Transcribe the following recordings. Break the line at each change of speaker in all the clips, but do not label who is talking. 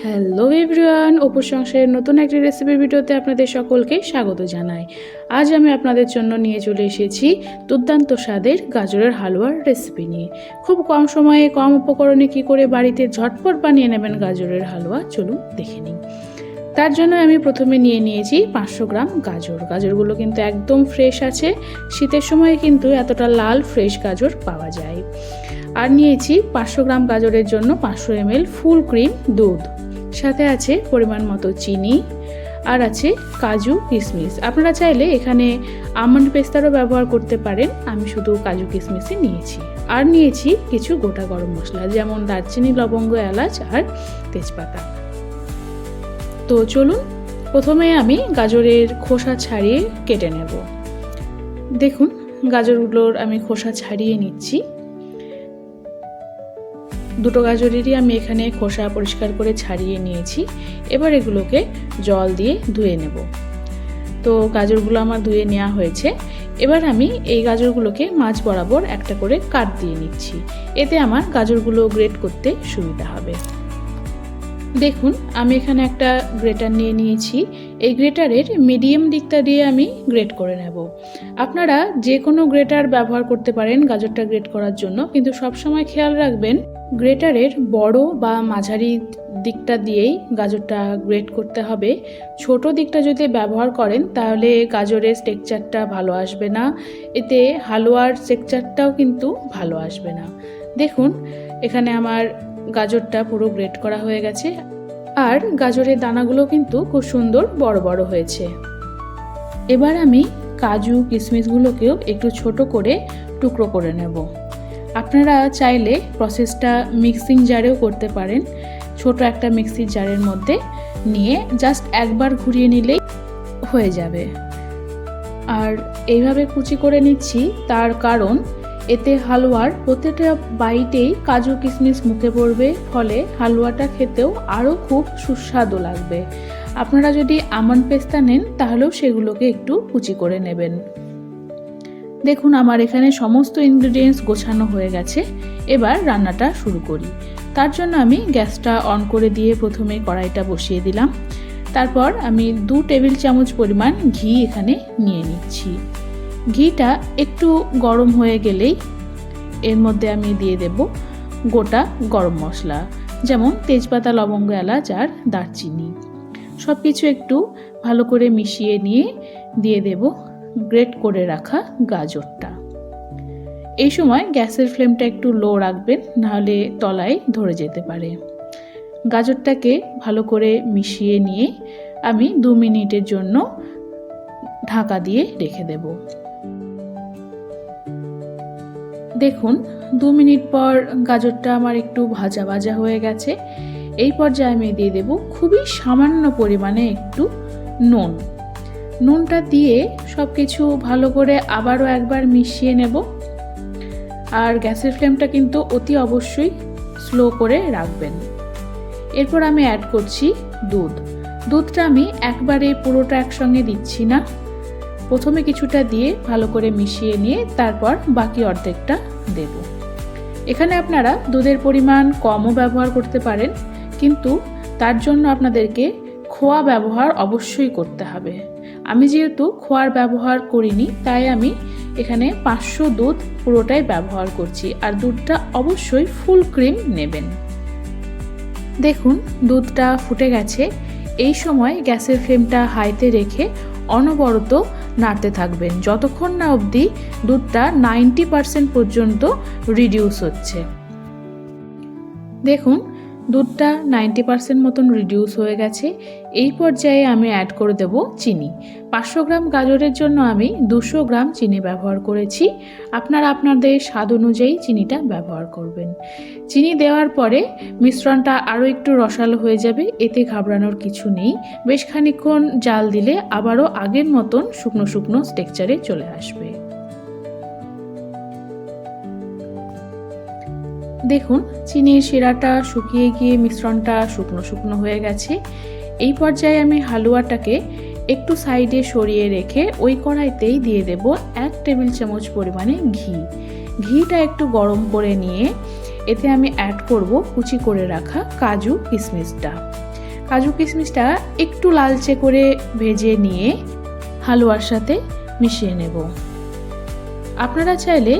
Hello everyone, অপুর সংসারের নতুন একটি রেসিপির ভিডিওতে আপনাদের সকলকে স্বাগত জানাই। আজ আমি আপনাদের জন্য নিয়ে চলে এসেছি দুর্দান্ত স্বাদের গাজরের হালুয়ার রেসিপি নিয়ে। খুব কম সময়ে কম উপকরণে কী করে বাড়িতে ঝটপট বানিয়ে নেবেন গাজরের হালুয়া, চলুন দেখে নিই। তার জন্য আমি প্রথমে নিয়ে নিয়েছি 500 গ্রাম গাজর। গাজরগুলো কিন্তু একদম ফ্রেশ আছে, শীতের সময় কিন্তু এতটা লাল ফ্রেশ গাজর পাওয়া যায়। আর নিয়েছি 500 গ্রাম গাজরের জন্য 500 ml ফুল ক্রিম দুধ, সাথে আছে পরিমাণ মতো চিনি, আর আছে কাজু কিশমিশ। আপনারা চাইলে এখানে আমন্ড পেস্তারও ব্যবহার করতে পারেন, আমি শুধু কাজু কিশমিশই নিয়েছি। আর নিয়েছি কিছু গোটা গরম মশলা, যেমন দারচিনি, লবঙ্গ, এলাচ আর তেজপাতা। তো চলুন প্রথমে আমি গাজরের খোসা ছাড়িয়ে কেটে নেব। দেখুন গাজরগুলোর আমি খোসা ছাড়িয়ে নিচ্ছি। দুটো গাজরেরই আমি এখানে খোসা পরিষ্কার করে ছাড়িয়ে নিয়েছি। এবার এগুলোকে জল দিয়ে ধুয়ে নেব। তো গাজরগুলো আমার ধুয়ে নেওয়া হয়েছে। এবার আমি এই গাজরগুলোকে মাঝ বরাবর একটা করে কাট দিয়ে নিচ্ছি, এতে আমার গাজরগুলো গ্রেট করতে সুবিধা হবে। দেখুন আমি এখানে একটা গ্রেটার নিয়ে নিয়েছি। এই গ্রেটারের মিডিয়াম দিকটা দিয়ে আমি গ্রেট করে নেব। আপনারা যে কোনো গ্রেটার ব্যবহার করতে পারেন গাজরটা গ্রেট করার জন্য, কিন্তু সবসময় খেয়াল রাখবেন গ্রেটারের বড় বা মাঝারি দিকটা দিয়েই গাজরটা গ্রেট করতে হবে। ছোট দিকটা যদি ব্যবহার করেন তাহলে গাজরের টেক্সচারটা ভালো আসবে না, এতে হালুয়ার টেক্সচারটাও কিন্তু ভালো আসবে না। দেখুন এখানে আমার গাজরটা পুরো গ্রেট করা হয়ে গেছে, আর গাজরের দানাগুলো কিন্তু খুব সুন্দর বড় বড় হয়েছে। এবার আমি কাজু কিশমিশগুলোকেও একটু ছোট করে টুকরো করে নেব। আপনারা চাইলে প্রসেসটা মিক্সিং জারেও করতে পারেন। ছোট একটা মিক্সির জারের মধ্যে নিয়ে জাস্ট একবার ঘুরিয়ে নিলেই হয়ে যাবে। আর এইভাবে কুচি করে নিচ্ছি, তার কারণ এতে হালুয়ার প্রত্যেকটা বাইটেই কাজু কিশমিশ মুখে পড়বে, ফলে হালুয়াটা খেতেও আরও খুব সুস্বাদু লাগবে। আপনারা যদি আমন্ড পেস্তা নেন তাহলেও সেগুলোকে একটু কুচি করে নেবেন। দেখুন আমার এখানে সমস্ত ইনগ্রিডিয়েন্টস গোছানো হয়ে গেছে। এবার রান্নাটা শুরু করি। তার জন্য আমি গ্যাসটা অন করে দিয়ে প্রথমে কড়াইটা বসিয়ে দিলাম। তারপর আমি 2 টেবিল চামচ পরিমাণ ঘি এখানে নিয়ে নিচ্ছি। ঘিটা একটু গরম হয়ে গেলেই এর মধ্যে আমি দিয়ে দেব গোটা গরম মশলা, যেমন তেজপাতা, লবঙ্গ, এলাচ আর দারচিনি। সব কিছু একটু ভালো করে মিশিয়ে নিয়ে দিয়ে দেব গ্রেট করে রাখা গাজরটা। এই সময় গ্যাসের ফ্লেমটা একটু লো রাখবেন, নাহলে তলায় ধরে যেতে পারে। গাজরটাকে ভালো করে মিশিয়ে নিয়ে আমি 2 মিনিটের জন্য ঢাকা দিয়ে রেখে দেব। দেখুন 2 মিনিট পর গাজরটা আমার একটু ভাজা ভাজা হয়ে গেছে। এই পর্যায়ে আমি দিয়ে দেব খুবই সামান্য পরিমাণে একটু নুনটা দিয়ে সব কিছু ভালো করে আবারও একবার মিশিয়ে নেব। আর গ্যাসের ফ্লেমটা কিন্তু অতি অবশ্যই স্লো করে রাখবেন। এরপর আমি অ্যাড করছি দুধটা আমি একবারে পুরোটা একসঙ্গে দিচ্ছি না, প্রথমে কিছুটা দিয়ে ভালো করে মিশিয়ে নিয়ে তারপর বাকি অর্ধেকটা দেব। এখানে আপনারা দুধের পরিমাণ কমও ব্যবহার করতে পারেন, কিন্তু তার জন্য আপনাদেরকে খোয়া ব্যবহার অবশ্যই করতে হবে। আমি যেহেতু খোয়ার ব্যবহার করিনি, তাই আমি এখানে 500 দুধ পুরোটাই ব্যবহার করছি। আর দুধটা অবশ্যই ফুল ক্রিম নেবেন। দেখুন দুধটা ফুটে গেছে। এই সময় গ্যাসের ফ্লেমটা হাইতে রেখে অনবরত নাড়তে থাকবেন যতক্ষণ না অবধি দুধটা 90% পর্যন্ত রিডিউস হচ্ছে। দেখুন দুধটা 90% মতন রিডিউস হয়ে গেছে। এই পর্যায়ে আমি অ্যাড করে দেব চিনি। 500 গ্রাম গাজরের জন্য আমি 200 গ্রাম চিনি ব্যবহার করেছি। আপনারা আপনাদের স্বাদ অনুযায়ী চিনিটা ব্যবহার করবেন। চিনি দেওয়ার পরে মিশ্রণটা আরও একটু রসালো হয়ে যাবে, এতে ঘাবড়ানোর কিছু নেই। বেশ খানিকক্ষণ জাল দিলে আবারও আগের মতন শুকনো শুকনো টেক্সচারে চলে আসবে। দেখুন চিনির শিরাটা শুকিয়ে গিয়ে মিশ্রণটা শুকনো শুকনো হয়ে গেছে। এই পর্যায়ে আমি হালুয়াটাকে একটু সাইডে সরিয়ে রেখে ওই কড়াইতেই দিয়ে দেব 1 টেবিল চামচ পরিমাণে ঘিটা একটু গরম করে নিয়ে এতে আমি অ্যাড করব কুচি করে রাখা কাজু কিশমিশটা। কাজু কিশমিশটা একটু লালচে করে ভেজে নিয়ে হালুয়ার সাথে মিশিয়ে নেব। আপনারা চাইলে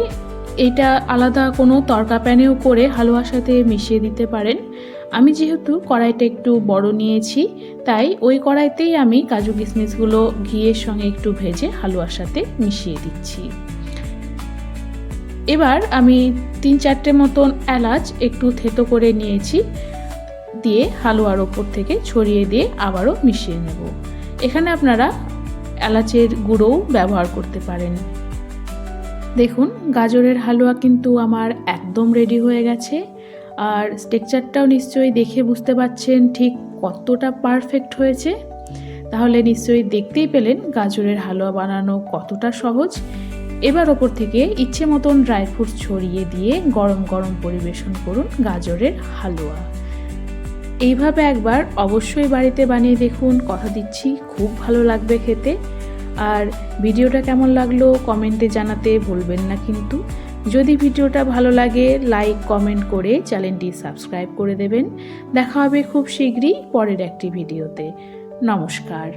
এটা আলাদা কোনো তড়কা প্যানেও করে হালুয়ার সাথে মিশিয়ে দিতে পারেন। আমি যেহেতু কড়াইটা একটু বড় নিয়েছি, তাই ওই কড়াইতেই আমি কাজু কিশমিশগুলো ঘিয়ের সঙ্গে একটু ভেজে হালুয়ার সাথে মিশিয়ে দিচ্ছি। এবার আমি 3-4টে মতন এলাচ একটু থেতো করে নিয়েছি, দিয়ে হালুয়ার ওপর থেকে ছড়িয়ে দিয়ে আবারও মিশিয়ে নেব। এখানে আপনারা এলাচের গুঁড়োও ব্যবহার করতে পারেন। দেখুন গাজরের হালুয়া কিন্তু আমার একদম রেডি হয়ে গেছে। আর টেক্সচারটাও নিশ্চয়ই দেখে বুঝতে পারছেন ঠিক কতটা পারফেক্ট হয়েছে। তাহলে নিশ্চয়ই দেখতেই পেলেন গাজরের হালুয়া বানানো কতটা সহজ। এবার ওপর থেকে ইচ্ছে মতন ড্রাই ফ্রুটস ছড়িয়ে দিয়ে গরম গরম পরিবেশন করুন গাজরের হালুয়া। এইভাবে একবার অবশ্যই বাড়িতে বানিয়ে দেখুন, কথা দিচ্ছি খুব ভালো লাগবে খেতে। আর ভিডিওটা কেমন লাগলো কমেন্টে জানাতে ভুলবেন না কিন্তু। যদি ভিডিওটা ভালো লাগে লাইক কমেন্ট করে চ্যানেলটি সাবস্ক্রাইব করে দেবেন। দেখা হবে খুব শীঘ্রই পরের একটি ভিডিওতে। নমস্কার।